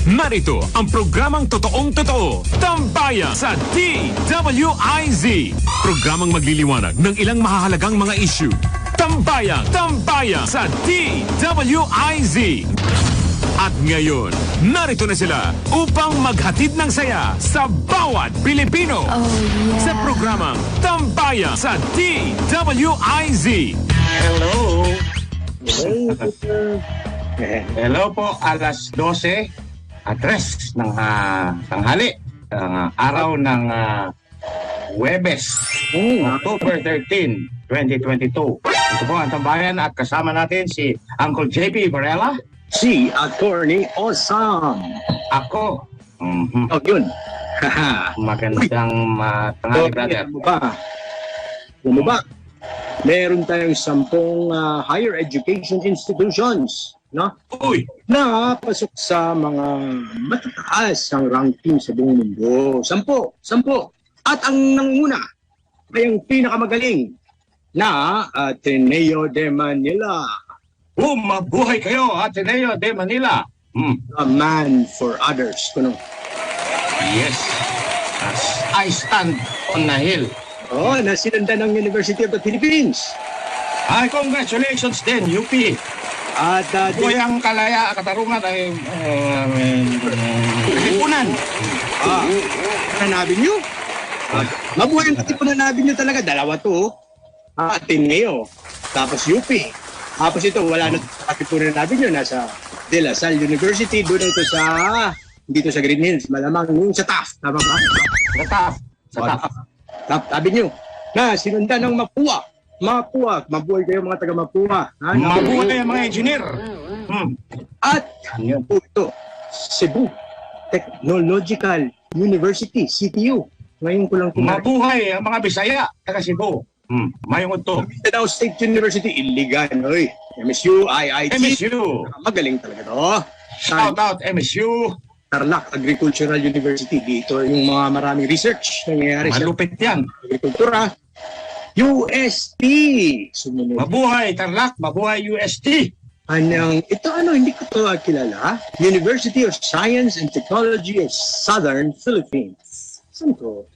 Narito ang programang totoong-totoo, Tambayan sa DWIZ. Programang magliliwanag ng ilang mahahalagang mga issue. Tambayan sa DWIZ. At ngayon, narito na sila upang maghatid ng saya sa bawat Pilipino. Sa programang Tambayan sa DWIZ. Hello. Hello po, alas 12 at 3 ng tanghali, araw ng Huwebes, October 13, 2022. Ito po ang Tambayan at kasama natin si Uncle JP Varela. Si Attorney Osam. Ako. Oh, yun. Magandang tanghali, brother. Bumaba. Meron tayong 10 higher education institutions, no? Uy! Nakapasok sa mga matataas ang ranking sa buong mundo. 10. At ang nanguna ay ang pinakamagaling na Ateneo de Manila. Mabuhay kayo, Ateneo de Manila. A man for others, kuno. Yes. As I stand on the hill. Nasinanda ng University of the Philippines. Ay, congratulations din, UP. At ang kalaya, katarungan ay katipunan. Nanabin nyo? Mabuhay ang katipunan nabin nyo talaga. Dalawa to. Ateneo. Tapos UP. Tapos ito, wala na katipunan nabin nyo. Nasa De La Salle University. Doon ito sa, dito sa Green Hills. Malamang yung sa Taft. Tama ba? Sa Taft. Sabi nyo, na sinunda ng Mapua. Mabuhay kayo mga taga Mapua. Mabuhay ang mga engineer. At ito, Cebu Technological University, CTU. Ngayon ko lang mabuhay ang mga Bisaya, taga Cebu. Mayroon ito. Mindanao State University, Iligan. Oy, MSU, IIT. MSU. Magaling talaga to. Shout out MSU. Tarlac Agricultural University. Dito yung mga maraming research nangyayari malupit yan. Agrikultura. UST. Sumunod. Mabuhay Tarlac, mabuhay UST. Ito hindi ko to kilala. University of Science and Technology of Southern Philippines. Saan to?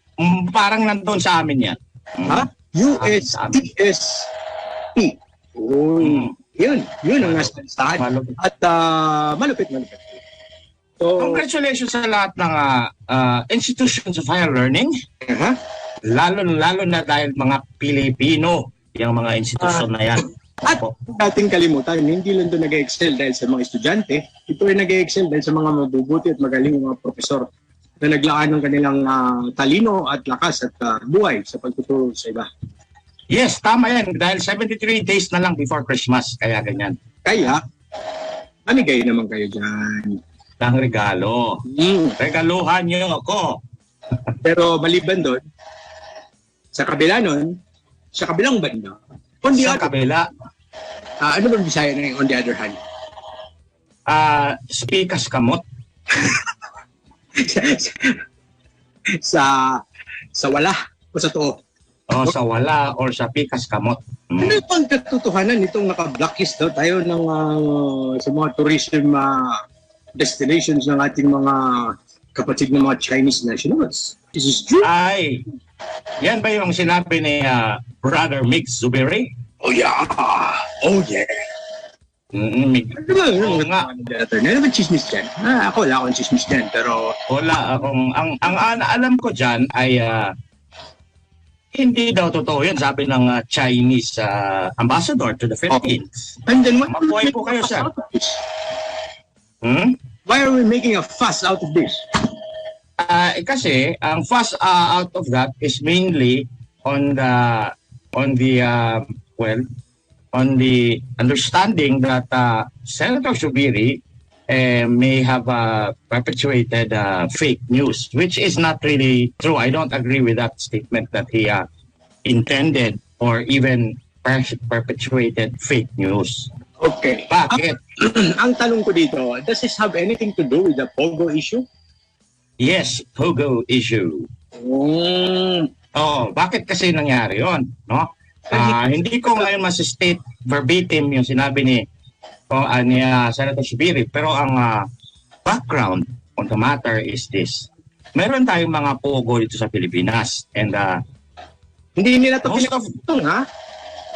Parang nandun sa amin yan. USTSP. Yun ang nasa listahan. At malupit. So, congratulations sa lahat ng institutions of higher learning. Lalo na dahil mga Pilipino yung mga institusyon na yan. At dating kalimutan, hindi lang ito nag-excel dahil sa mga estudyante. Ito ay nag-excel dahil sa mga mabubuti at magaling mga profesor na naglaan ng kanilang talino at lakas at buhay sa pagtuturo sa iba. Yes, tama yan. Dahil 73 days na lang before Christmas. Kaya ganyan. Kaya, mamigay naman kayo dyan. Ang regalo. Regaluhan niyo ako. Pero maliban doon, sa kabila nun, sa kabilang banda, kabila. Ano ba Bisaya na on the other hand? Spikas kamot. sa wala o sa too? Sa wala or sa pikas kamot. Ano yung katotohanan nitong naka-blacklist daw tayo ng, sa mga tourism destinations ng ating mga kapatid ng mga Chinese nationals? This is true? Ay, yan ba yung sinabi ni Brother Mix Zubiri? Oh yeah! Ano ba chismis dyan? Ako wala akong chismis dyan, pero... Wala akong... Ang alam ko dyan ay hindi daw totoo yun, sabi ng Chinese ambassador to the Philippines. And then what... Mabuhay po kayo, sir. Why are we making a fuss out of this? Kasi ang fuss out of that is mainly on the understanding that Senator Subiri may have perpetuated fake news, which is not really true. I don't agree with that statement that he intended or even perpetuated fake news. Okay. Bakit? Ang tanong ko dito, does this have anything to do with the Pogo issue? Yes, Pogo issue. Bakit kasi nangyari yon, no? Hindi ko ngayon mas-state verbatim yung sinabi ni Senator Subiri, pero ang background of the matter is this. Meron tayong mga pogo dito sa Pilipinas. And Hindi nila to most of... pinagdudugtong, ha?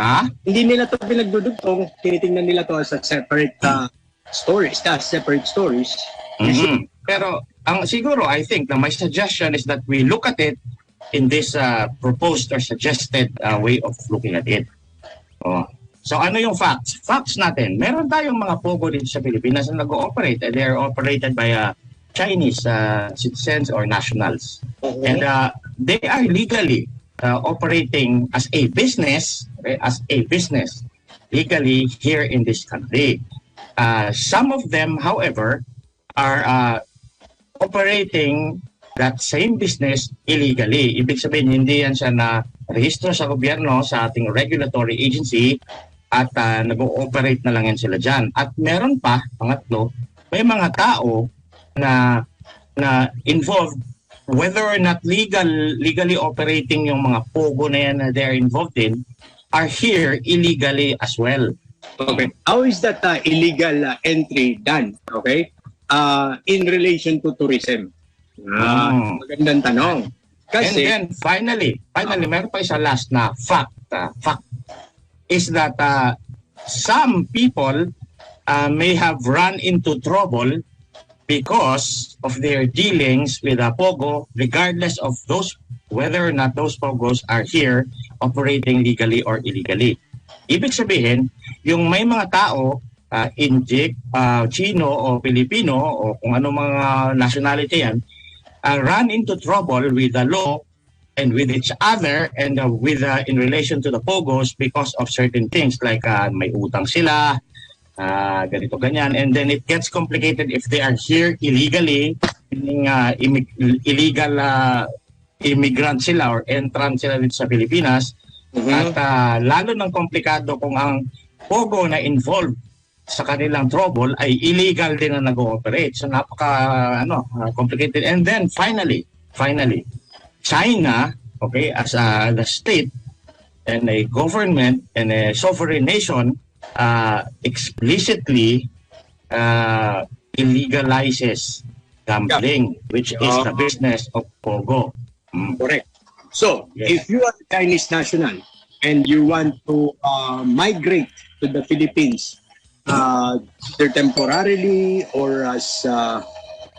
Ha? Hindi nila to pinagdudugtong. Tinitingnan nila to as a separate stories. Separate stories. Mhm. Pero siguro, I think na my suggestion is that we look at it in this proposed or suggested way of looking at it. So ano yung facts? Facts natin. Meron tayong mga pogo dito sa Pilipinas na nag-ooperate. And they are operated by Chinese citizens or nationals. Okay. And they are legally operating as a business, legally here in this country. Some of them, however, are operating that same business illegally. Ibig sabihin, hindi yan siya na rehistro sa gobyerno, sa ating regulatory agency, at nag-ooperate na lang yan sila dyan. At meron pa, pangatlo, may mga tao na involved, whether or not legally operating yung mga pogo na yan na they're involved in, are here illegally as well. Okay. How is that illegal entry done? Okay? In relation to tourism. Magandang tanong. Kasi, and then finally, meron pa isa last na fact is that some people may have run into trouble because of their dealings with a pogo, regardless of whether or not those pogos are here operating legally or illegally. Ibig sabihin, yung may mga tao, Indic, Chino o Pilipino o kung ano mga nationality yan, run into trouble with the law and with each other and in relation to the pogos because of certain things like may utang sila, ganito ganyan, and then it gets complicated if they are here illegally, meaning illegal immigrant sila or entrant sila dito sa Pilipinas. At lalo ng komplikado kung ang pogo na involved sa kanilang trouble ay illegal din na nag-ooperate. So napaka complicated. And then finally, China, okay, as the state and a government and a sovereign nation, explicitly illegalizes gambling, which is the business of pogo. correct. So, if you are a Chinese national and you want to migrate to the Philippines, either temporarily or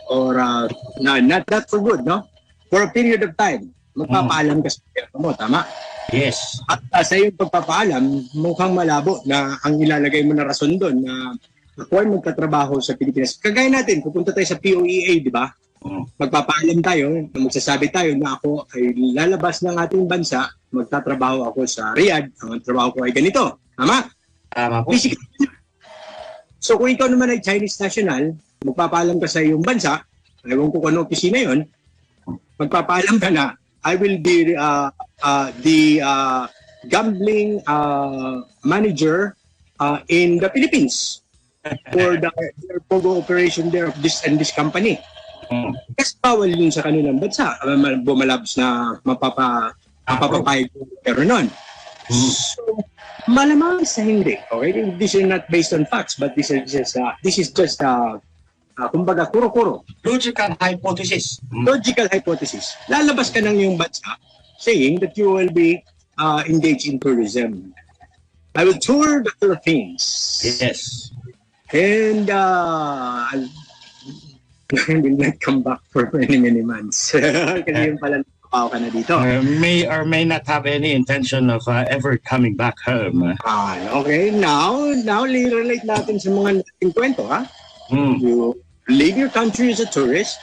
not for good, no? For a period of time, magpapaalam ka sa gobyerno mo, tama? Yes. At sa iyong pagpapaalam, mukhang malabo na ang ilalagay mo na rason doon na ako ay magtatrabaho sa Pilipinas. Kagaya natin, pupunta tayo sa POEA, di ba? Magpapaalam tayo, magsasabi tayo na ako ay lalabas ng ating bansa, magtatrabaho ako sa Riyadh, ang trabaho ko ay ganito. Tama? Tama po. So kung ikaw naman ay Chinese national, magpapaalam ka sa iyong bansa, ewan ko kung ano opisina yon, magpapaalam ka na, I will be the gambling manager in the Philippines for the pogo operation there of this and this company. Kasi bawal yun sa kanilang bansa. Bumalabs na mapapapayag pero nun. So, malamang sa hindi. Okay? This is not based on facts, but this is just kumbaga, kuro-kuro. Logical hypothesis. Logical hypothesis. Lalabas ka ng iyong bansa saying that you will be engaged in tourism. I will tour the Philippines. Yes. And I will not come back for many months. Kasi yung pala nakapaw ka na dito. May or may not have any intention of ever coming back home. Okay. Now, relate natin sa mga nating kwento, ha? You leave your country as a tourist,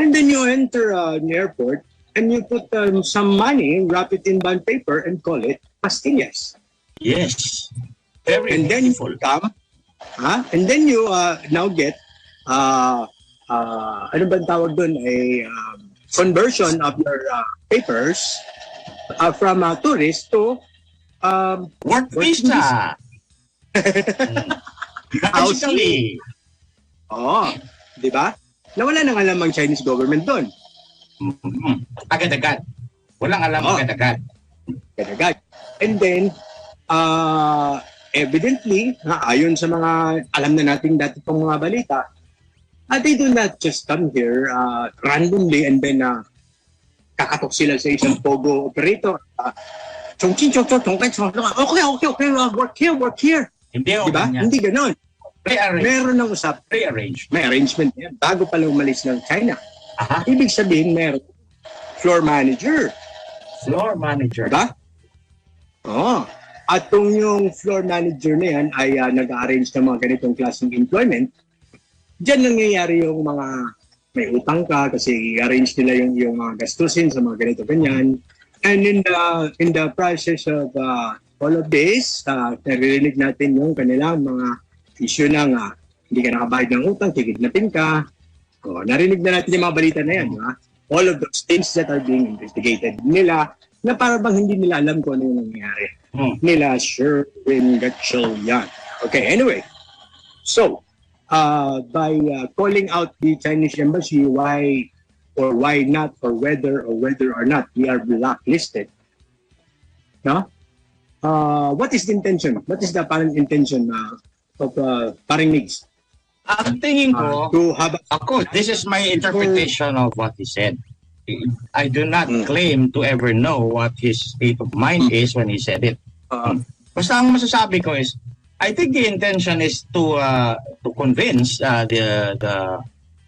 and then you enter an airport, and you put some money, wrap it in bond paper, and call it pastillas. Yes. Very and then you beautiful. come, and then you now get, ano bang tawag doon, a conversion of your papers from tourist to work visa. Actually. Di ba? Nawala nang alam ang Chinese government doon. Agad-agad. Walang alam agad-agad. Agad-agad. And then, evidently, ayon sa mga alam na nating dati pong mga balita, They do not just come here randomly and then kakatok sila sa isang pogo operator. Okay, work here. Hindi ako Diba? ganyan. Hindi ganon. Pre-arrange. Meron ng usap. Pre-arrange. May arrangement yan bago pala umalis ng China. Aha. Ibig sabihin, meron floor manager. Floor manager. Diba? Oo. At kung yung floor manager na yan ay nag-arrange ng mga ganitong klaseng employment, diyan nangyayari yung mga may utang ka kasi i-arrange nila yung mga gastusin sa mga ganito ganyan. And in the process of all of this, naririnig natin yung kanilang mga issue ng hindi ka nakabayad ng utang, kikidnapin ka. Narinig na natin yung mga balita na yan. All of those things that are being investigated nila na para bang hindi nila alam kung ano yung nangyayari. Nila Sherwin Gatchel yan. Okay, anyway. So, by calling out the Chinese embassy why not or whether or not we are blacklisted. No? What is the intention? What is the apparent intention of Paring Migs? Ang tingin ko, ako, this is my interpretation of what he said. I do not claim to ever know what his state of mind is when he said it. Basta ang masasabi ko is, I think the intention is to convince the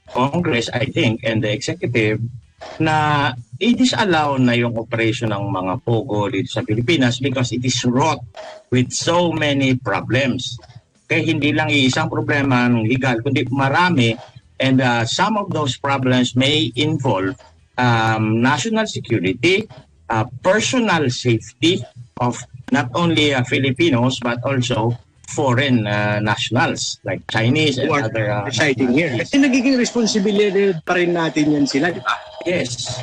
Congress, I think, and the executive na i-disallow na yung operation ng mga pogo dito sa Pilipinas because it is wrought with so many problems. Kaya hindi lang iisang problema ng legal, kundi marami, and some of those problems may involve national security, personal safety of not only Filipinos but also foreign nationals like Chinese and other residing here. Kasi nagiging responsibility pa rin natin yan sila, di ba? Yes.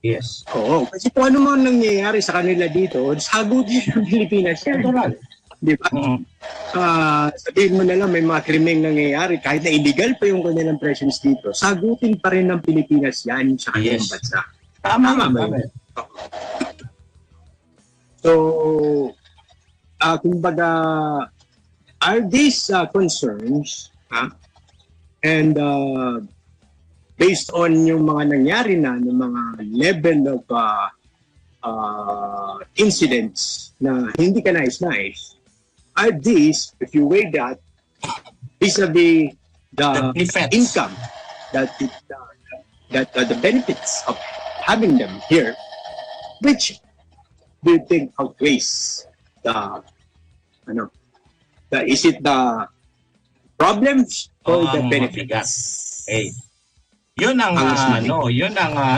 Yes. Oo. Kasi kung ano man nangyayari sa kanila dito, sagutin ng Pilipinas yan. Di ba? Sabihin mo na lang may mga krimeng nangyayari kahit na illegal pa yung kanilang presence dito, sagutin pa rin ng Pilipinas yan sa kanilang bansa. Tama. So, kumbaga, are these concerns and based on yung mga nangyari na ng mga level of incidents na hindi ka nais-nais, are these, if you weigh that, vis-a-vis the income that the benefits of having them here, which do you think outweighs is it the problems or the benefits? Yun ang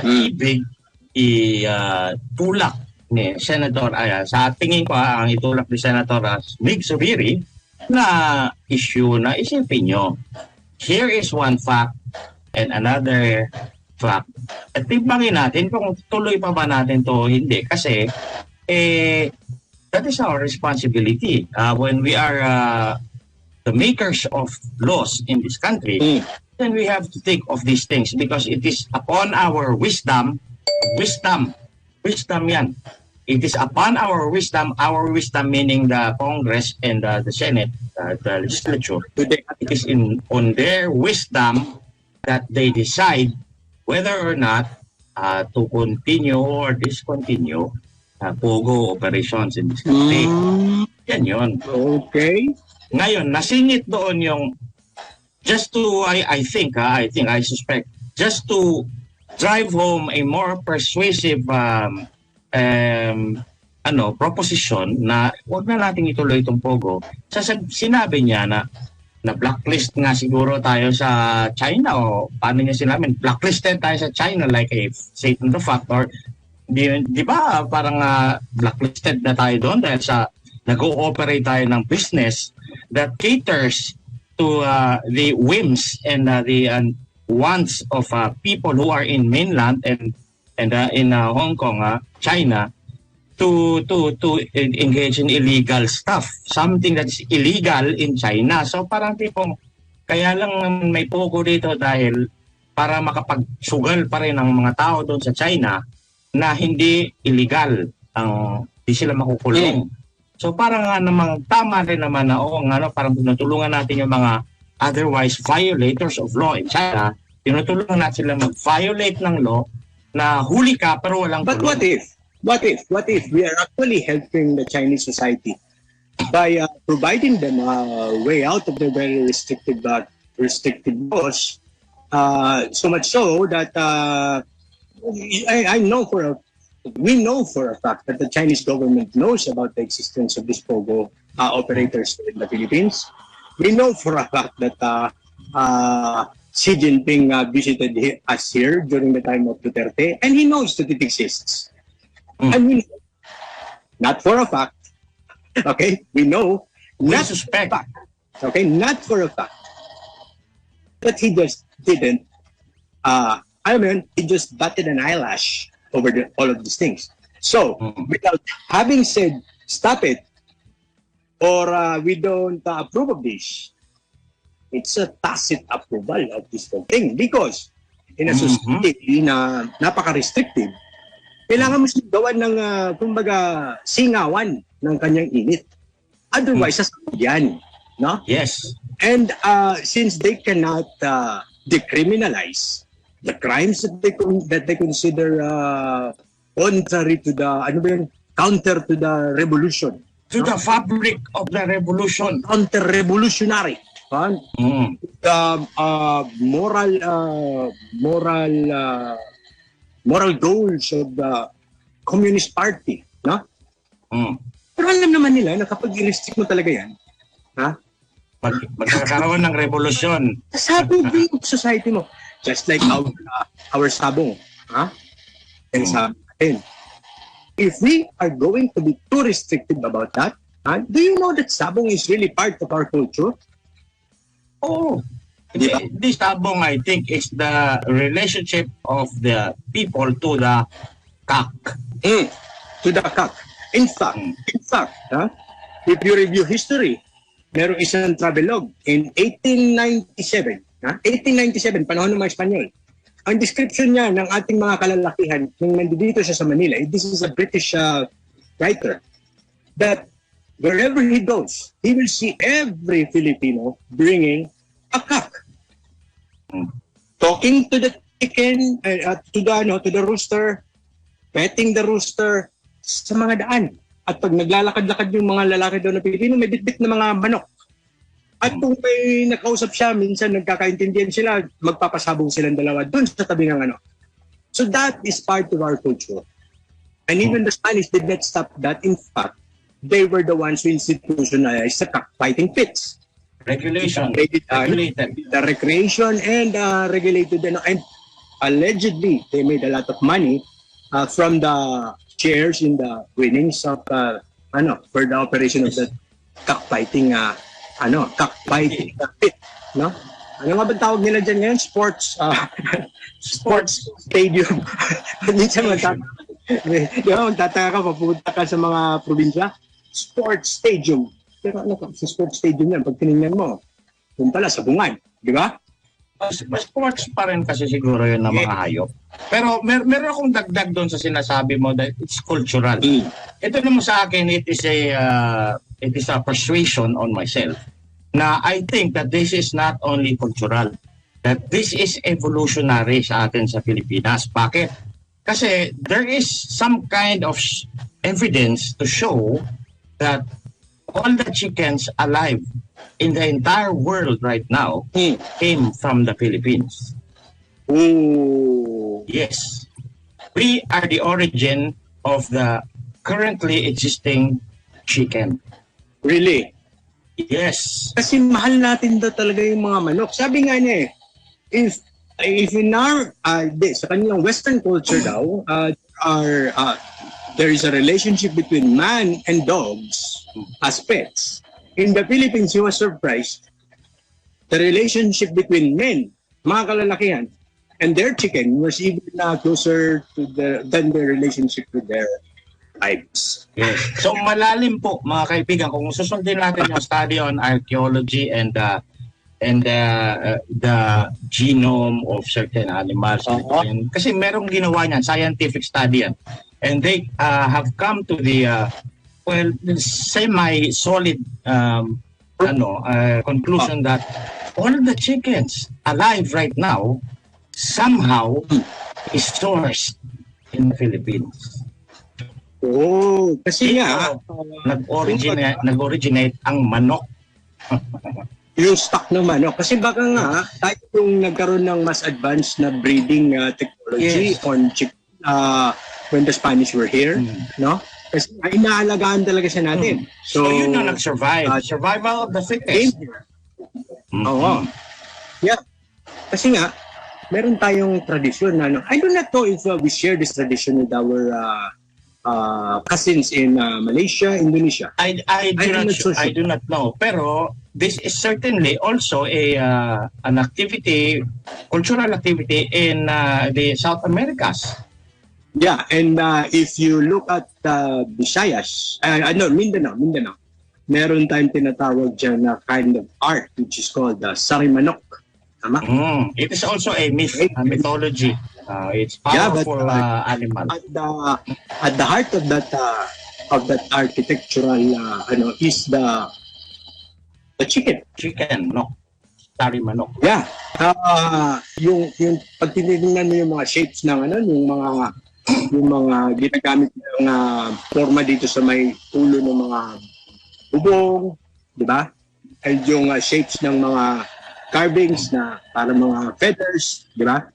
ibig itulak ni Senator sa tingin ko ang itulak ni Senator Mig Zubiri na issue na isipin nyo. Here is one fact and another fact. At timbangin natin kung tuloy pa ba natin to hindi kasi that is our responsibility when we are the makers of laws in this country. Then we have to think of these things because it is upon our wisdom yan. It is upon our wisdom meaning the Congress and the Senate, the legislature. It is on their wisdom that they decide whether or not to continue or discontinue pogo operations in this country. Yan yun. Okay. Ngayon, nasingit doon yung just to, I suspect, just to drive home a more persuasive proposition na huwag na nating ituloy itong pogo. Sinabi niya na blacklist nga siguro tayo sa China o paano niya sinabi? Blacklisted tayo sa China like a statement of fact or di ba parang blacklisted na tayo doon dahil sa nag-ooperate tayo ng business that caters to the whims and the wants of people who are in mainland and in Hong Kong, China, to engage in illegal stuff, something that is illegal in China. So parang tipong kaya lang may pogo dito dahil para makapagsugal pa rin ang mga tao doon sa China na hindi illegal, hindi sila makukulong. So parang namang tama rin naman na parang tinutulungan natin yung mga otherwise violators of law. In China, tinutulungan natin sila mag-violate ng law na huli ka pero walang But kulong. what if we are actually helping the Chinese society by providing them a way out of the very restrictive laws, so much so that we know for a fact that the Chinese government knows about the existence of these POGO operators in the Philippines. We know for a fact that Xi Jinping visited us here during the time of Duterte, and he knows that it exists. And we know, not for a fact, okay? We know, We not suspect. for a fact, okay? Not for a fact. But he just didn't, he just batted an eyelash over all of these things. So, without having said, stop it, or we don't approve of this, it's a tacit approval of this whole thing. Because in a society na napaka-restrictive, kailangan mo siyang gawan ng, kumbaga, singawan ng kanyang init. Otherwise, sasabog yan. No? Yes. And since they cannot decriminalize the crimes that they consider contrary to the, counter to the revolution. To the fabric of the revolution. Counter-revolutionary. Moral goals of the Communist Party. No? Pero alam naman nila na kapag i-restrict mo talaga yan, Magkakaroon ng revolusyon. sabog yung society mo. Just like our sabong. And sabi natin, if we are going to be too restrictive about that, do you know that sabong is really part of our culture? Oh, this tabong, I think, is the relationship of the people to the cock. To the cock. In fact, if you review history, merong isang travelogue in 1897, 1897, panahon ng mga Espanyol. Ang description niya ng ating mga kalalakihan nung nandito siya sa Manila, this is a British writer, that wherever he goes, he will see every Filipino bringing a cock. Talking to the chicken, to the rooster, petting the rooster sa mga daan. At pag naglalakad-lakad yung mga lalaki doon na Pilipino, may bitbit na mga manok. At kung may nakausap siya, minsan nagkakaintindihan sila, magpapasabong silang dalawa doon sa tabi ng ano. So that is part of our culture. And even the Spanish did not stop that. In fact, they were the ones who institutionalized the cockfighting pits. Regulation. Regulated. The recreation and regulated. And allegedly, they made a lot of money from the shares in the winnings of for the operation of the cockfighting cockfighting pit, no? Ano nga ba tawag nila dyan ngayon? Sports stadium. Minsan magtataka ka, papunta ka sa mga probinsya, sports stadium. Pero ano ka sa sports stadium yan? Pag tinignan mo, kung pala, sabungan, di ba? Mas sports pa rin kasi siguro yun ng mga hayop. Pero meron akong dagdag doon sa sinasabi mo that it's cultural. Ito naman sa akin, it is a persuasion on myself na I think that this is not only cultural, that this is evolutionary sa atin sa Pilipinas. Bakit? Kasi there is some kind of evidence to show that all the chickens alive in the entire world right now came from the Philippines. Ooh. Yes. We are the origin of the currently existing chicken. Really? Yes. Kasi mahal natin daw talaga yung mga manok. Sabi nga niya if in our, sa kanilang Western culture daw, there is a relationship between man and dogs as pets. In the Philippines, he was surprised. The relationship between men, mga kalalakihan, and their chicken was even closer to than their relationship with their wives. Yes. So malalim po mga kaibigan kung susundin natin yung study on archaeology and the genome of certain animals. Kasi merong ginawa niyan, scientific study yan. And they have come to the semi-solid conclusion that all the chickens alive right now somehow is sourced in the Philippines. Oh, kasi nga, nag-originate ang manok. yung stock ng manok. Kasi baka nga, tayo yung nagkaroon ng mas advanced na breeding technology on chicken when the Spanish were here, no? Kasi inaalagaan talaga siya natin. So yun yung nag-survive. Survival of the fittest. Oo. Yeah. Kasi nga, meron tayong tradisyon na, I do not know if we share this tradition with our cousins in Malaysia, Indonesia. I do not know. Pero this is certainly also an activity, cultural activity in the South Americas. Yeah, and if you look at Visayas, Mindanao, meron tayong tinatawag dyan na kind of art which is called Sarimanok. Tama? It is also a myth, a mythology. It's powerful animal. At the heart of that architectural is the chicken. No? Sarimanok. Yeah. Yung pag tinitingnan mo yung mga shapes ng yung mga ginagamit ng forma dito sa may ulo ng mga bubong, di ba? And yung shapes ng mga carvings na para mga feathers, di ba?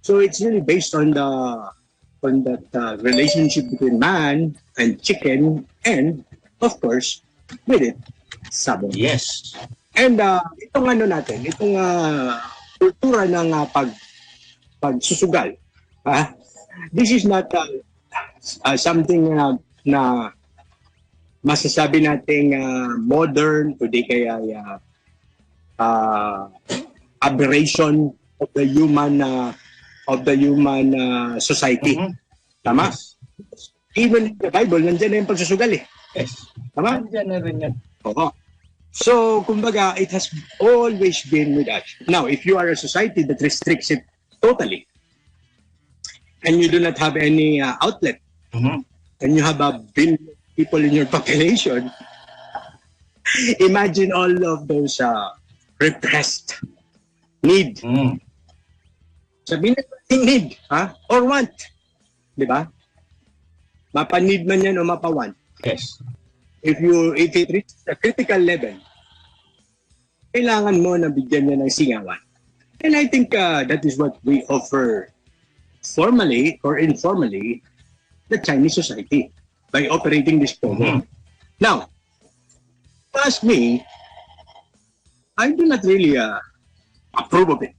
So it's really based on that relationship between man and chicken, and of course with it sabong. Yes. And itong itong kultura ng pagsusugal, this is not something na masasabi nating modern o di kaya aberration of the human society. Tama? Yes. Even in the Bible, nandiyan na yung pagsusugal eh. Yes. Tama? Nandiyan na rin yan. Oo. So, kumbaga, it has always been with us. Now, if you are a society that restricts it totally, and you do not have any outlet, and you have a billion people in your population, imagine all of those repressed need. Sabihin natin need, or want. Di ba? Mapa-need man yan o mapa-want. Yes. If it reaches a critical level, kailangan mo na bigyan niya ng singawan. And I think that is what we offer formally or informally the Chinese society by operating this program. Now, ask me, I do not really approve of it.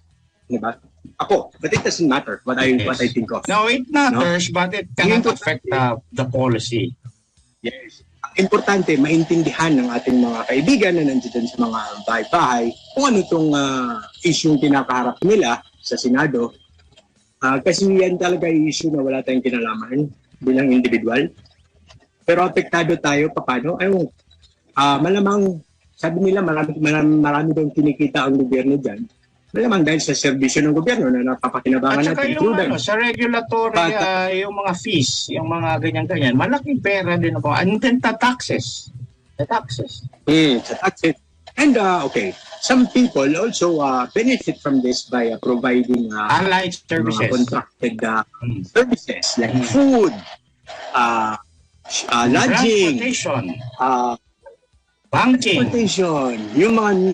Diba? Ako, but it doesn't matter what I think of. No, it matters, but it cannot affect the policy. Yes. Ang importante, maintindihan ng ating mga kaibigan na nandiyan sa mga bahay-bahay kung ano itong issue yung kinakaharap nila sa Senado. Kasi yan talaga yung issue na wala tayong kinalaman bilang individual. Pero apektado tayo, paano? Ayun, malamang, sabi nila, marami daw kinikita ang gobyerno dyan. Malamang dahil sa serbisyo ng gobyerno na napapakinabangan natin. At saka yung sa regulatory, yung mga fees, yung mga ganyan-ganyan, malaking pera din ako. And then the taxes. The taxes. Sa taxes. And okay, some people also benefit from this by providing allied services. Contracted services like food, lodging, transportation, banking. Yung mga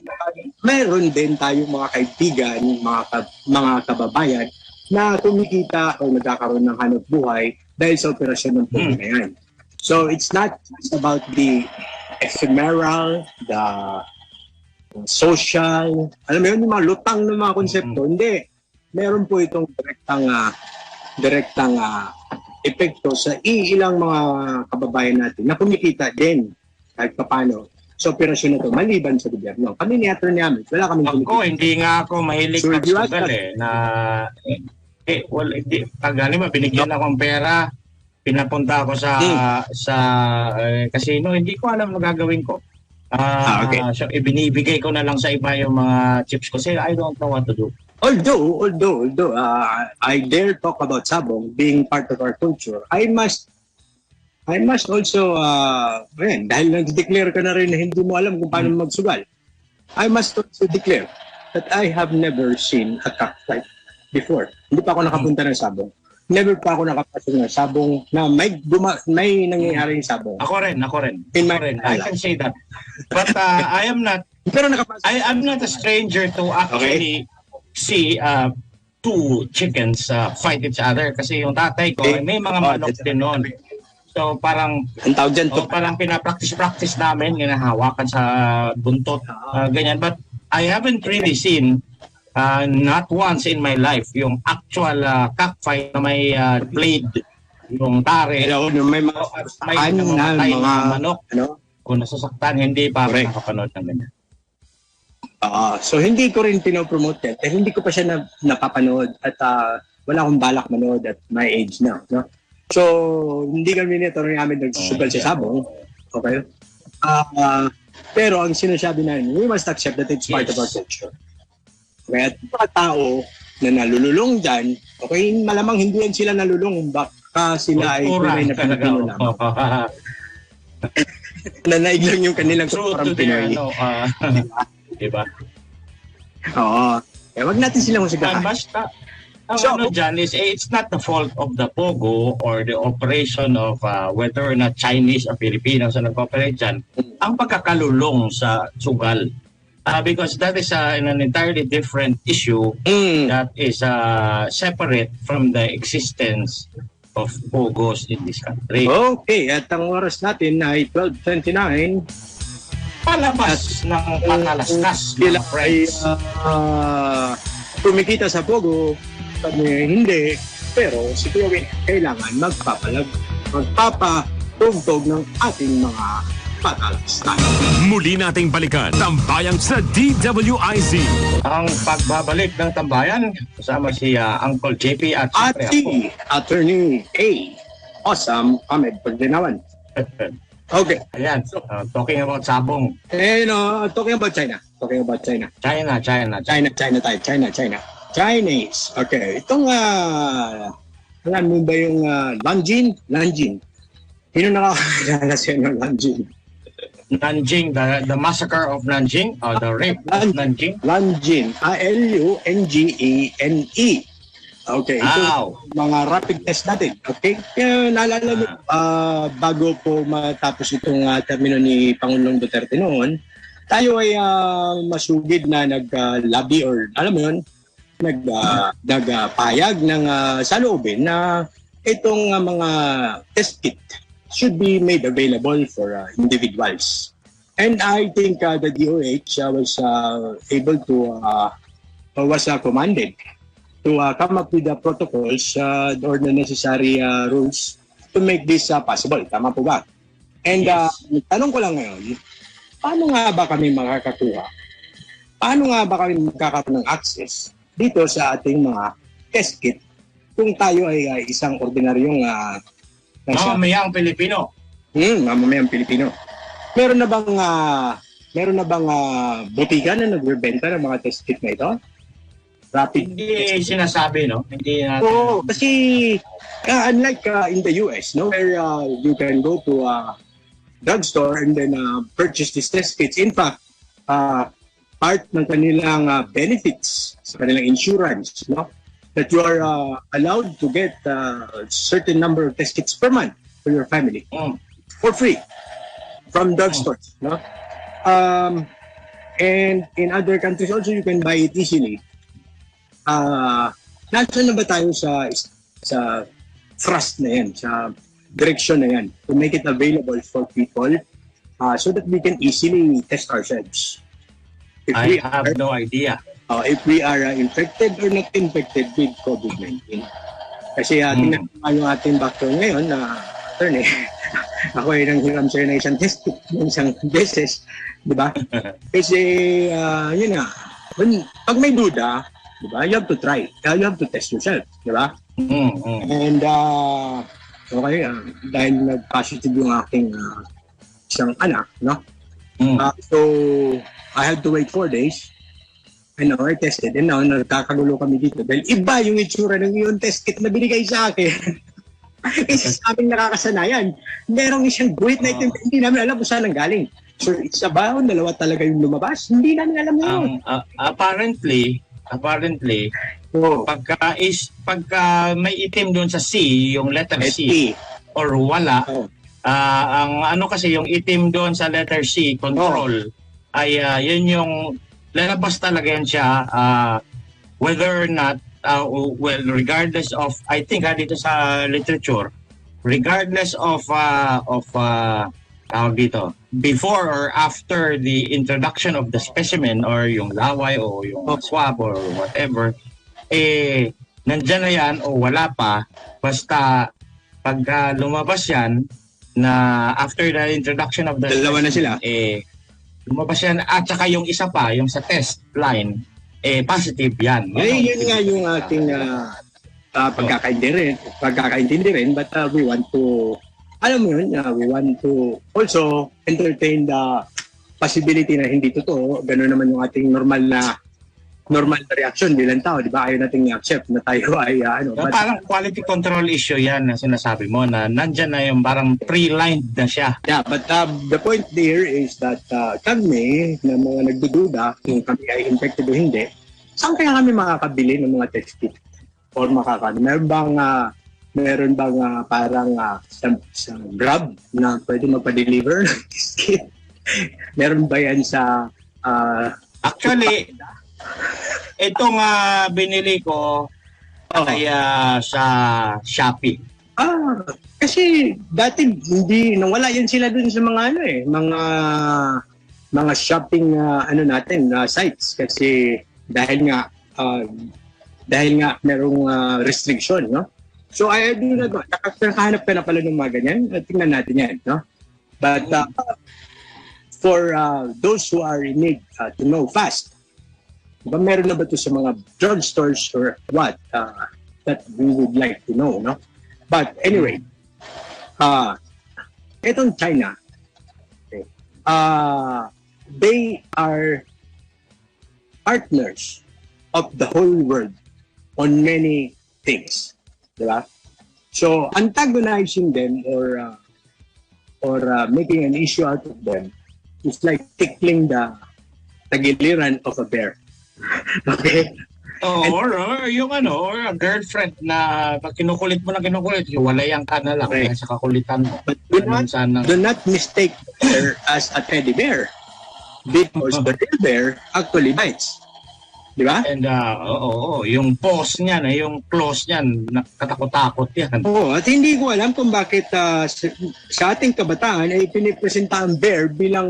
meron din tayong mga kaibigan, mga kababayan na kumikita o nagkakaroon ng hanap buhay dahil sa operasyon ng program na yan. So it's not just about the ephemeral, the social, alam mo yun, yung mga lutang ng mga konsepto. Hindi. Meron po itong direktang epekto sa ilang mga kababayan natin na kumikita din kahit paano sa operasyon na ito, maliban sa gobyerno. Kami ni Atty. Amet, wala kami kumikita. Ako, hindi nga ako mahilig magsugal pag halimbawa, binigyan akong pera, pinapunta ako sa casino, hindi ko alam na gagawin ko. Okay. So, ibinibigay ko na lang sa iba yung mga chips ko. Say, I don't know what to do. Although I dare talk about sabong being part of our culture, I must also, dahil nag-declare ka na rin na hindi mo alam kung paano magsugal, I must also declare that I have never seen a cockfight before. Hindi pa ako nakapunta ng sabong. Never pa ako nakapasok ng sabong na may nangyayari yung sabong. Ako rin. In my I can say that. But I am not Pero nakapasok. I'm not a stranger to actually see two chickens fight each other kasi yung tatay ko may mga manok din noon. So parang ang tawag dyan to. Parang pinapractice namin, ginahawakan sa buntot, ganyan. But I haven't really seen not once in my life yung actual cockfight na may blade, yung tare. May mga namatay na manok. Ano? Kung nasasaktan, hindi pa ako nakapanood ng ganyan. So hindi ko rin pinopromote yan. Pero hindi ko pa siya napapanood at wala akong balak manood at my age na. No? So hindi kami nito namin nagsusugal sa sabong. Okay? Pero ang sinasabi namin, we must accept that it's part of our culture. Okay? At mga tao na nalululong dyan, okay, malamang hindi yan sila nalulung. Baka sila ay tunay na Pilipino lang. Nanaig lang yung kanilang parang Pinoy. Diba? Oo. Wag natin silang musigahan. Basta, ang dyan is, it's not the fault of the Pogo or the operation of whether or not Chinese or Filipinos ang nag-operate dyan. Ang pagkakalulong sa sugal. Because that is an entirely different issue that is separate from the existence of Pogos in this country. Okay, at ang oras natin ay 12:29. Palabas ng patalastas Sila mga friends. Kumikita sa Pogo, kami hindi, pero si Kuya Win kailangan magpapatugtog ng ating mga patalastas. Muli nating balikan Tambayan sa DWIZ. Ang pagbabalik ng Tambayan, kasama si Uncle JP at si Attorney A. Awesome Ahmed Pagdinawan. Okay. Ayan, talking about sabong. Talking about China. China. Chinese. Okay. Itong, alam mo ba yung Nanjing? Sino nakakilala siya ng Nanjing? Nanjing, the massacre of Nanjing, or the rape of Nanjing? Nanjing. Lungene. Okay, ito mga rapid test natin. Okay? Kaya naalala mo, bago po matapos itong termino ni Pangulong Duterte noon, tayo ay masugid na nag-lobby or alam mo yun, nagpayag ng saloobin na itong mga test kit should be made available for individuals. And I think the DOH was able to, was commanded to come up with the protocols or the necessary rules to make this possible. Tama po ba? And tanong ko lang ngayon, paano nga ba kami makakakuha? Paano nga ba kami magkakaroon ng access dito sa ating mga test kit kung tayo ay isang ordinaryong mamamayang Pilipino? Mamamayang Pilipino. Meron na bang botiga na nagbebenta ng mga test kit na ito? Rapid hindi sinasabi, no? Hindi natin. Kasi unlike in the US, no, where you can go to a drugstore and then purchase these test kits. In fact, part ng kanilang benefits sa kanilang insurance, no, that you are allowed to get a certain number of test kits per month for your family for free from drugstores, no? And in other countries also, you can buy it easily. Nasaan na ba tayo sa thrust na yan, sa direction na yan, to make it available for people so that we can easily test ourselves? I have no idea. If we are infected or not infected with COVID-19. Kasi tingnan yung ating background ngayon na attorney. Ako ay nanghiram sa'yo ng isang test ng isang beses. Di ba? Kasi yun nga, pag may duda, diba? You have to try. You have to test yourself, diba? And okay, dahil nag-positive yung aking isang anak, no? So I had to wait 4 days. I tested. And now, nagkakagulo kami dito. Dahil iba yung itsura ng yung test kit na binigay sa akin. Isa sa aming nakakasanayan. Merong isang guhit na itim, hindi namin alam kung saan ang galing. Sir, isa ba o dalawa talaga yung lumabas? Hindi namin alam yun. Apparently, Oo. pagka may itim doon sa C, yung letter C, or wala, Oh. ang ano kasi yung itim doon sa letter C, control, ay yun yung lalabas talaga yan siya, whether or not, well, regardless of, I think dito sa literature, regardless of tawag dito, before or after the introduction of the specimen or yung laway o yung swab or whatever, nandyan na yan o wala pa, basta pagka lumabas yan na after the introduction of the Dalawa na sila. Lumabas yan at saka yung isa pa, yung sa test line, positive yan. Yun nga yung ating pagkakaintindi rin, but we want to, alam mo yun, we want to also entertain the possibility na hindi totoo. Gano'n naman yung ating normal na reaction bilang tao, di ba? Ayaw nating i-accept na tayo ay but, parang quality control issue yan na sinasabi mo na nandyan na yung parang pre-lined na siya. Yeah, but the point there is that kami na mga nagdududa kung kami ay infected o hindi, saan kaya kami makakabili ng mga test kit? Or meron bang parang sa Grab na pwede magpa-deliver ng test kit? Meron ba yan sa actually, itong binili ko ay sa Shopee. Kasi dati hindi nawala yan sila dun sa mga mga shopping natin sites kasi dahil nga merong restriction, no? So I do not know. Nakahanap ka na pala ng mga ganyan. Tingnan natin yan, no? But for those who are in need to know fast, diba meron na ba ito sa mga drugstores or what that we would like to know, no? But anyway, itong China, they are partners of the whole world on many things, diba? So antagonizing them or making an issue out of them is like tickling the tagiliran of a bear. Okay? Or yung or a girlfriend na pag kinukulit mo na kinukulit, hiwalayan ka na lang kaya sa kakulitan mo. But do not mistake the bear as a teddy bear because the real bear actually bites. Di ba? And yung pose niyan, yung claws niyan, katakot-takot yan. At hindi ko alam kung bakit sa ating kabataan ay pinipresenta ang bear bilang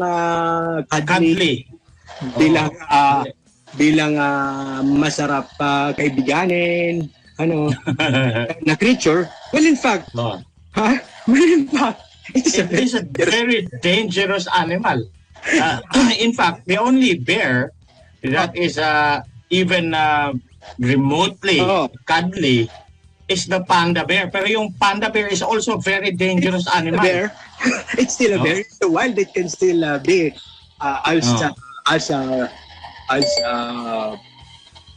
cuddly. Bilang masarap kaibiganin, na creature. Well, in fact, it is a very dangerous animal. In fact, the only bear that is even remotely cuddly is the panda bear. Pero yung panda bear is also a very dangerous animal. Bear, it's still a bear. It's a wild. It can still be as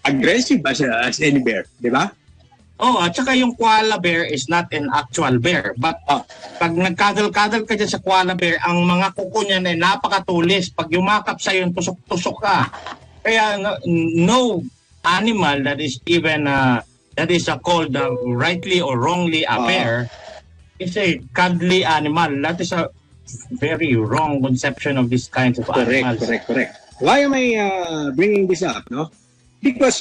aggressive as any bear, di ba? At saka yung koala bear is not an actual bear. But pag nagkadal-kadal ka dyan sa koala bear, ang mga kuko niyan ay napakatulis. Pag yumakap sa'yo, tusok-tusok ka. Kaya no animal that is even called rightly or wrongly a bear is a cuddly animal. That is a very wrong conception of this kinds of animals. Correct. Why am I bringing this up? No, because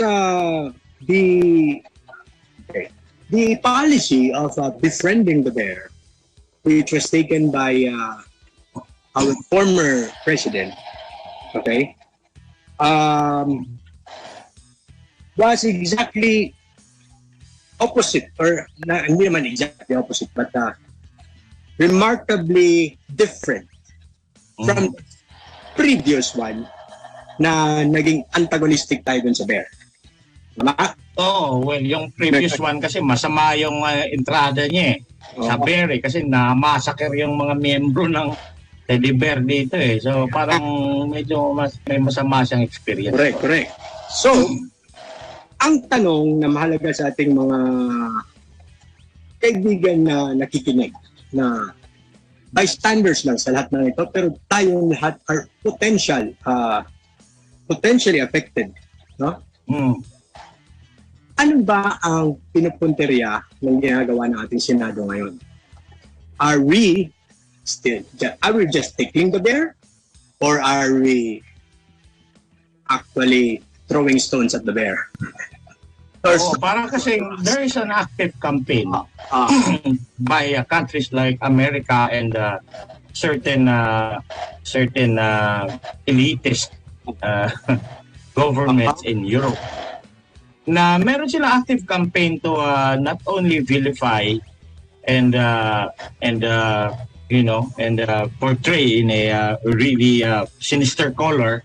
the policy of befriending the bear, which was taken by our former president, was exactly opposite, or hindi naman exactly opposite, but remarkably different from the previous one na naging antagonistic tayo dun sa bear. Well, yung previous one kasi masama yung entrada niya sa bear kasi na-massacre yung mga miyembro ng teddy bear dito So parang medyo may masama siyang experience. Correct. So, ang tanong na mahalaga sa ating mga kaibigan na nakikinig na bystanders lang sa lahat ng ito, pero tayong lahat are potentially affected. No? Ano ba ang pinupunteriya ng ginagawa ng ating Senado ngayon? Are we just tickling the bear? Or are we actually throwing stones at the bear? Parang kasi there is an active campaign by countries like America and certain elitist governments in Europe na meron sila active campaign to not only vilify and portray in a really sinister color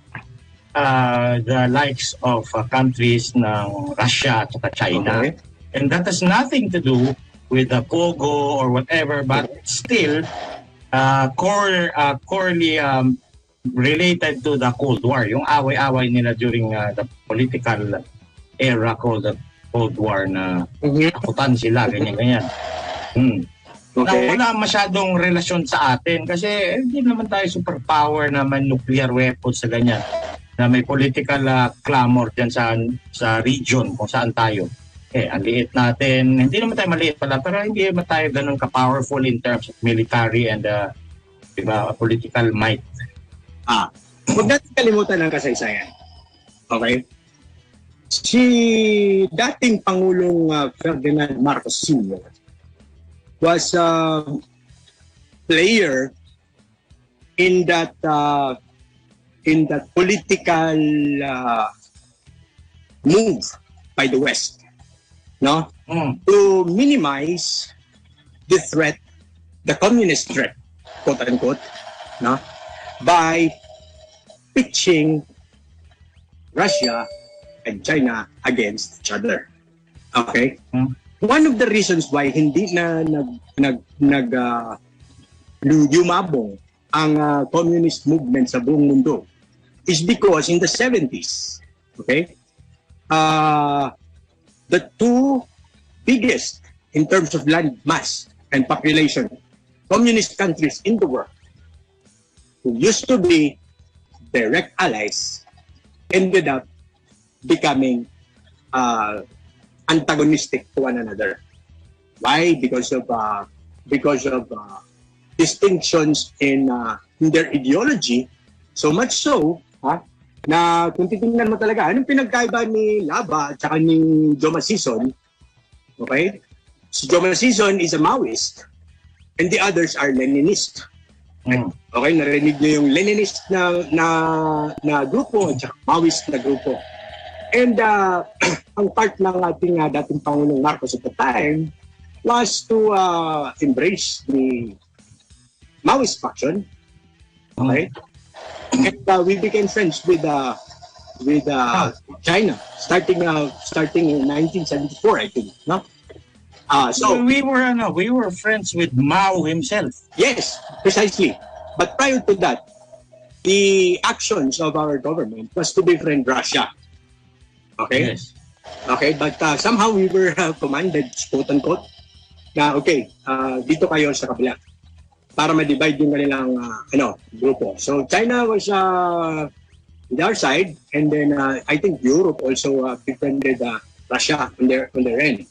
the likes of countries ng Russia at China. Okay. And that has nothing to do with the Pogo or whatever, but still corely related to the Cold War. Yung away-away nila during the political era called the Cold War na takutan sila, ganyan-ganyan. Okay. Na wala masyadong relasyon sa atin kasi hindi naman tayo superpower na may nuclear weapons sa ganyan. Na may political clamor dyan sa region kung saan tayo. Ang liit natin. Hindi naman tayo maliit pala, pero hindi naman tayo ganun ka-powerful in terms of military and political might. Huwag natin kalimutan ang kasaysayan. Okay? Si dating Pangulong Ferdinand Marcos Sr. was a player in that political move by the West, no, to minimize the threat, the communist threat, quote unquote, no, by pitching Russia and China against each other. Okay? One of the reasons why hindi na yumabong ang communist movement sa buong mundo is because in the 70s, okay, the two biggest in terms of land mass and population communist countries in the world who used to be direct allies ended up becoming antagonistic to one another. Why? Because of distinctions in their ideology. So much so, na kung titingnan mo talaga, anong pinagkaiba ni Laba at saka ni Joma Sison? Okay? Si Joma Sison is a Maoist and the others are Leninist. Okay, narinig niyo yung Leninist na grupo at saka Maoist na grupo. And ang part ng ating dating Pangulong Marcos at the time was to embrace the Maoist faction. Okay? And we became friends with China starting in 1974, I think, no? So we were friends with Mao himself. Yes, precisely. But prior to that, the actions of our government was to befriend Russia. Okay? Yes. Okay, but somehow we were commanded, quote-unquote, na okay, dito kayo sa kabila para ma-divide yung kanilang grupo. So China was on our side, and then I think Europe also befriended Russia on their end.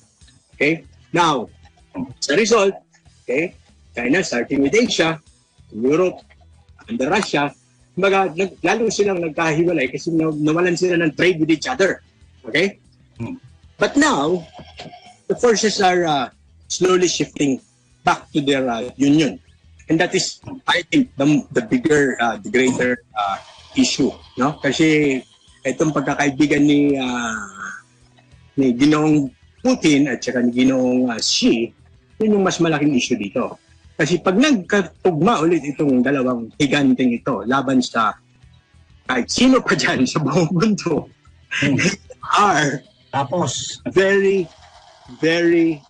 Okay? Now, as a result, okay, China starting with Asia, Europe, and Russia, lalo silang nagkahiwalay kasi nawalan sila ng trade with each other. Okay? But now, the forces are slowly shifting back to their union. And that is, I think, the bigger, the greater issue. No? Kasi itong pagkakaibigan ni Ginoong Putin at saka ni Ginoong Xi, yun yung mas malaking issue dito. Kasi pag nagkatugma ulit itong dalawang higanteng ito laban sa kahit sino pa dyan sa buong mundo, are very, very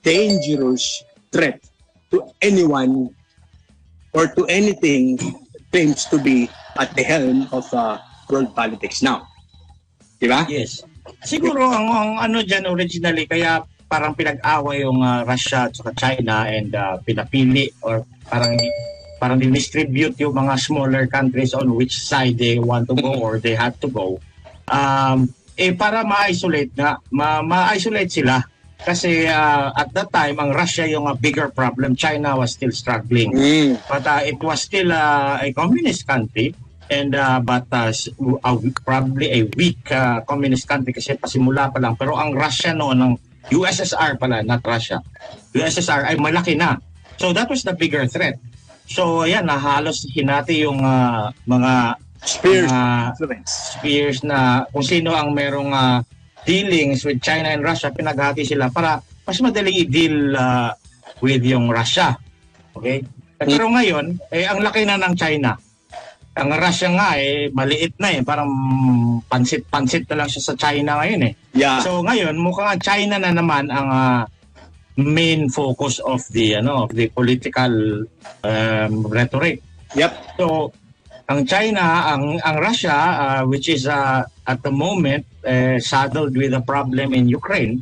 dangerous threat to anyone or to anything that claims to be at the helm of world politics now. Diba? Yes. Siguro ang ano dyan originally, kaya parang pinag-away yung Russia at saka China and pinapili or parang distribute yung mga smaller countries on which side they want to go or they have to go. Para ma-isolate ma-isolate sila. Kasi at that time, ang Russia yung bigger problem. China was still struggling. But it was still a communist country. And but probably a weak communist country kasi pasimula pa lang. Pero ang Russia noon, ang USSR pala, not Russia, USSR ay malaki na. So that was the bigger threat. So ayan, halos hinati yung mga spheres na kung sino ang merong dealings with China and Russia, pinaghati sila para mas madaling i-deal with yung Russia. Okay? Pero ngayon, ang laki na ng China. Ang Russia nga maliit na parang pansit na lang siya sa China ngayon Yeah. So ngayon mukhang China na naman ang main focus of the political rhetoric. Yep. So ang China, ang Russia which is at the moment saddled with a problem in Ukraine,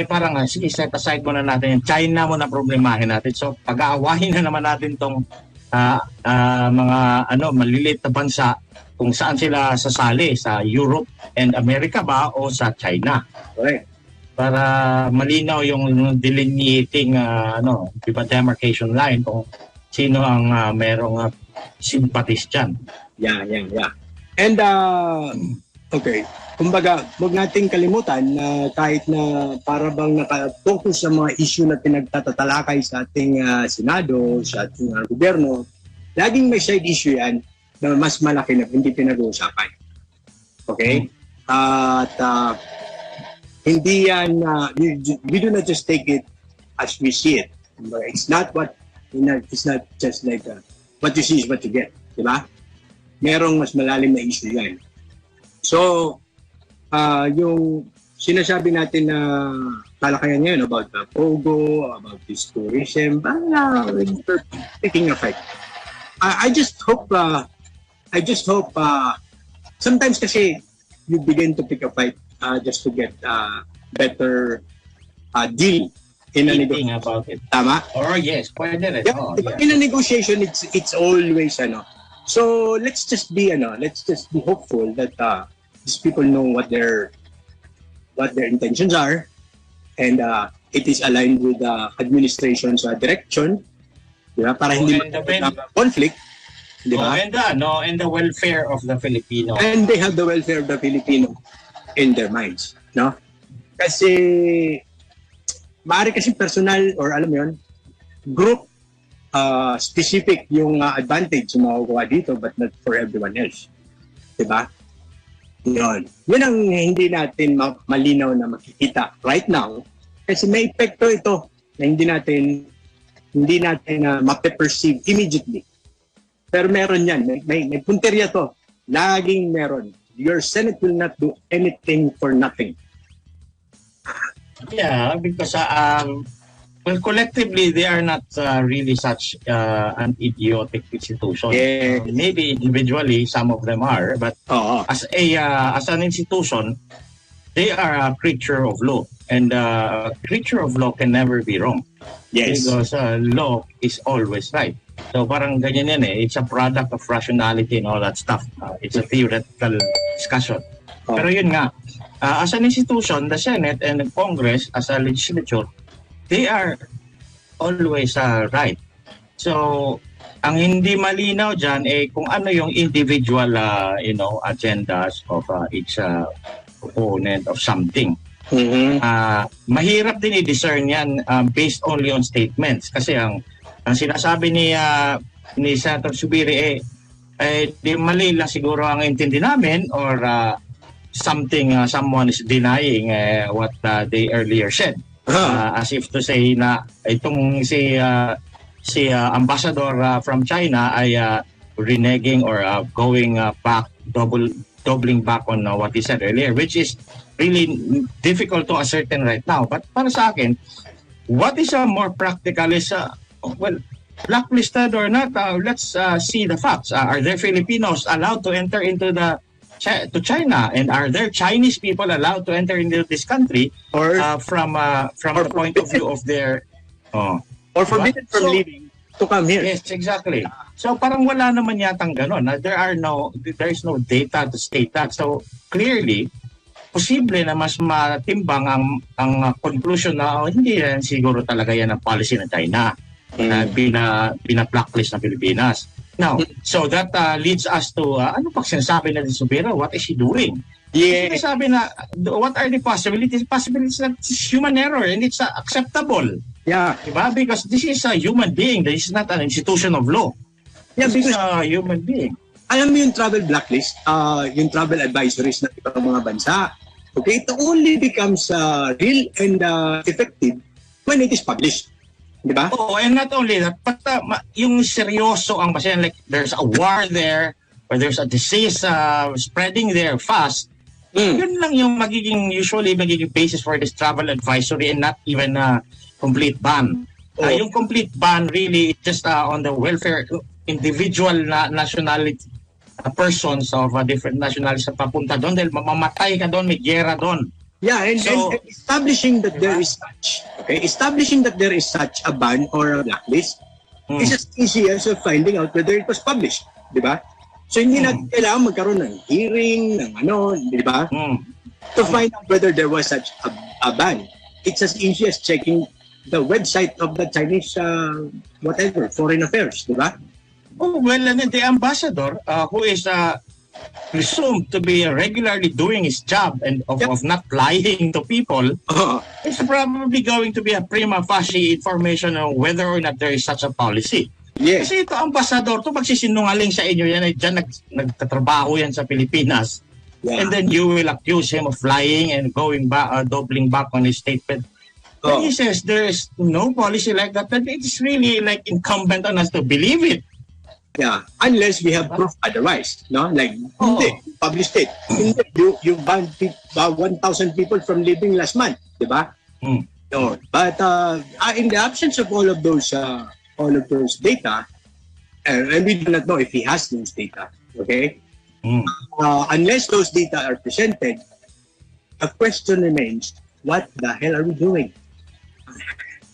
parang sige, set aside muna natin China muna problemahin natin. So pag-aawahin na naman natin tong mga maliliit na bansa kung saan sila sasali, sa Europe and America ba o sa China. correct. Para malinaw yung delineating demarcation line kung sino ang merong sympathies dyan. Yeah. And okay, kumbaga, huwag nating kalimutan na kahit na para bang nakafocus sa mga issue na pinagtatatalakay sa ating Senado, sa ating gobyerno, laging may side issue yan na mas malaki na hindi pinag-uusapan. Okay? At hindi yan, we do not just take it as we see it. It's not just like what you see is what you get. Diba? Merong mas malalim na issue yan. So, yung sinasabi natin na talakayan ngayon about the Pogo, about this tourism, we're picking a fight. I just hope sometimes kasi you begin to pick a fight just to get better deal in a negotiation. About it. Tama? Or yes, pwede rin. Yeah, in a negotiation, it's always So let's just be hopeful that these people know what their intentions are, and it is aligned with the administration's direction, diba? Para hindi conflict, diba? And the welfare of the Filipino. And they have the welfare of the Filipino in their minds, no? Kasi maaari kasi personal or alam mo yun, group specific yung advantage yung makukuha dito, but not for everyone else. Diba? Yun ang hindi natin malinaw na makikita right now kasi may epekto ito na hindi natin mape-perceive immediately. Pero meron yan. May punteriya to. Laging meron. Your Senate will not do anything for nothing. Yeah, because collectively they are not really such an idiotic institution. Yeah. Maybe individually some of them are, but as an institution, they are a creature of law, and a creature of law can never be wrong. Yes. Because law is always right. So parang ganyan yan It's a product of rationality and all that stuff. It's a theoretical discussion. Pero yun nga, as an institution, the Senate and the Congress, as a legislature, they are always right. So, ang hindi malinaw dyan kung ano yung individual agendas of each opponent of something. Mm-hmm. Mahirap din i-discern yan based only on statements. Kasi ang sinasabi ni Senator Subiri di mali lang siguro ang intindi namin or someone is denying what they earlier said. As if to say na itong si ambassador from China ay reneging or going back, doubling back on what he said earlier, which is really difficult to ascertain right now. But para sa akin, what is more practical is, blacklisted or not, let's see the facts. Are there Filipinos allowed to enter into the to China? And are there Chinese people allowed to enter into this country Or from the point of view of their or forbidden from leaving to come here. Yes, exactly. So parang wala naman yatang ganon. There is no data to state that. So clearly, posible na mas matimbang ang conclusion na hindi yan siguro talaga yan ang policy ng China na bina-blacklist ng Pilipinas. Now, so that leads us to ano pag sinasabi na ni Subiro, what is he doing? Yeah. Sinasabi na, what are the possibilities? Possibilities that it's human error and it's acceptable. Yeah. Diba? Because this is a human being. This is not an institution of law. Yeah, this because is a human being. alam mo yung travel blacklist, yung travel advisories ng ibang mga bansa, okay, it only becomes real and effective when it is published. Di ba? Oh, and not only that, but yung seryoso ang basehan, like there's a war there, or there's a disease spreading there fast, yun lang yung usually magiging basis for this travel advisory and not even a complete ban. Yung complete ban really just on the welfare individual nationality persons of different nationalities na papunta doon dahil mamamatay ka doon, may gera doon. Yeah, and establishing that there is such a ban or a blacklist is as easy as finding out whether it was published, di ba? So hindi na kailangan magkaroon ng hearing, ng di ba? To find out whether there was such a ban. It's as easy as checking the website of the Chinese foreign affairs, di ba? Oh, well, the ambassador who is presumed to be regularly doing his job and of not lying to people is probably going to be a prima facie information on whether or not there is such a policy. Yes. Kasi ito, ambassador, ito magsisinungaling sa inyo yan, dyan nagtatrabaho yan sa Pilipinas. Yeah. And then you will accuse him of lying and going back, doubling back on his statement. When he says there is no policy like that, then it's really like incumbent on us to believe it. Yeah, unless we have proof otherwise, no? Like, hindi, published it. Hindi, you banned 1,000 people from leaving last month, di ba? No, but in the absence of all of those data, and we do not know if he has those data, okay? Unless those data are presented, the question remains, what the hell are we doing?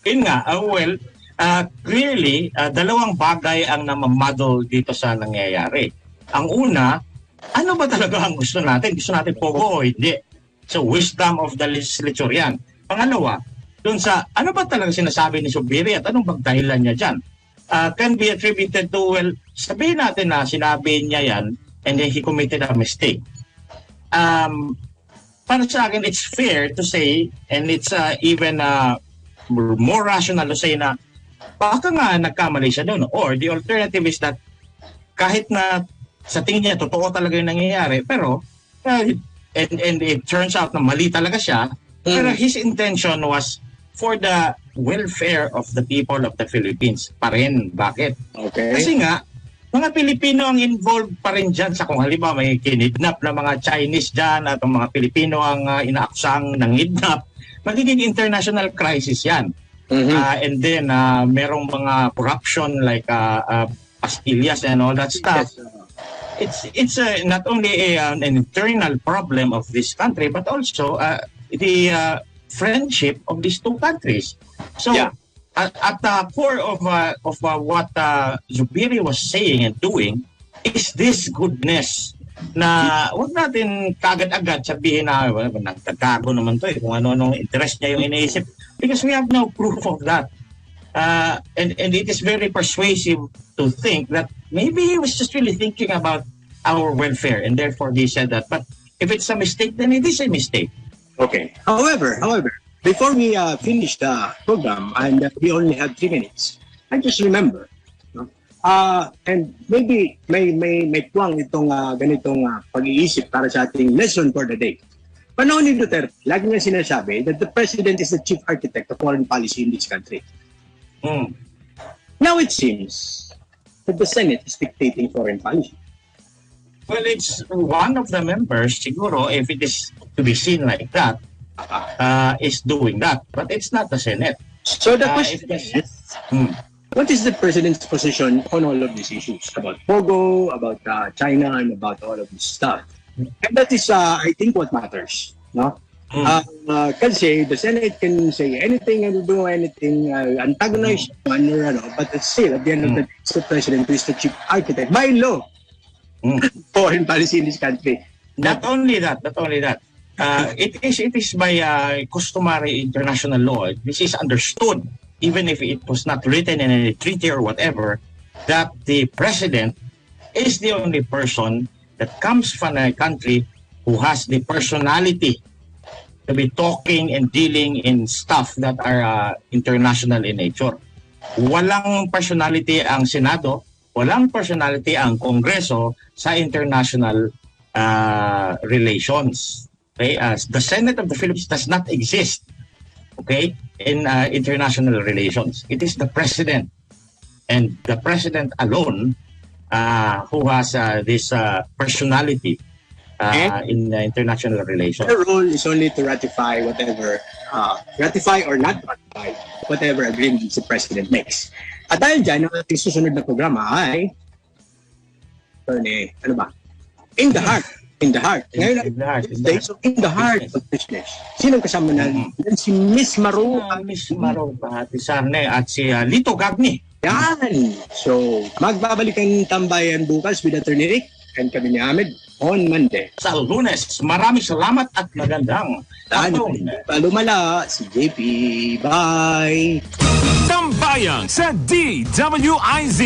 Yun nga, clearly, dalawang bagay ang namamadol dito sa nangyayari. Ang una, ano ba talaga ang gusto natin? Gusto natin pogo o hindi? So, wisdom of the legislature yan. Pangalawa, dun sa ano ba talaga sinasabi ni Subiri at anong bagdahilan niya dyan? Can be attributed to, well, sabihin natin na sinabi niya yan and then he committed a mistake. Para sa akin, it's fair to say and it's even more rational to say na baka nga nagkamali siya doon. Or the alternative is that kahit na sa tingin niya totoo talaga yung nangyayari, pero and it turns out na mali talaga siya, pero his intention was for the welfare of the people of the Philippines pa rin. Bakit? Okay. Kasi nga, mga Pilipino ang involved pa rin dyan sa kung halimbawa may kinidnap na mga Chinese dyan at ang mga Pilipino ang inaaksang nangidnap, magiging international crisis yan. And then merong mga corruption like pastillas and all that stuff. Yes. It's not only an internal problem of this country but also the friendship of these two countries. So at the core of what Zubiri was saying and doing is this goodness na huwag natin kagad-agad sabihin na nagtatago naman to kung ano-anong interest niya yung iniisip because we have no proof of that. And it is very persuasive to think that maybe he was just really thinking about our welfare and therefore he said that. But if it's a mistake, then it is a mistake. Okay. However, before we finish the program and we only have 3 minutes, I just remember and maybe may tuwang itong ganitong pag-iisip para sa ating lesson for the day. Panahon ni Duterte, lagi niya sinasabi that the president is the chief architect of foreign policy in this country. Now it seems that the Senate is dictating foreign policy. Well, it's one of the members, siguro, if it is to be seen like that, is doing that. But it's not the Senate. So the question is, what is the president's position on all of these issues? About Pogo, about China, and about all of this stuff? And that is, I think, what matters. No? Kasi the Senate can say anything and do anything, antagonize one or ano, but still, at the end of the day, it's the president who is the chief architect by law. Foreign policy in this country. Not only that. It is by customary international law. This is understood, even if it was not written in any treaty or whatever, that the president is the only person that comes from a country who has the personality to be talking and dealing in stuff that are international in nature. Walang personality ang Senado, walang personality ang Kongreso sa international relations. Okay? The Senate of the Philippines does not exist, okay, in international relations. It is the president, and the president alone who has this personality in international relations. Their role is only to ratify whatever, ratify or not ratify whatever agreements the president makes. At dahil dyan, ang ating susunod na programa ay, ano ba? In the heart. In the heart. Ngayon in the heart of business. Sinong kasama na? Si Miss Maro. Miss Maro, Bahati Sarne, at si Lito Gagni. Yan! So, magbabalikan Tambayan bukas with Attorney Rick and kami ni Ahmed on Monday. Sa Lunes, maraming salamat at magandang taon. Palumala, si JP. Bye! Tambayan sa DWIZ.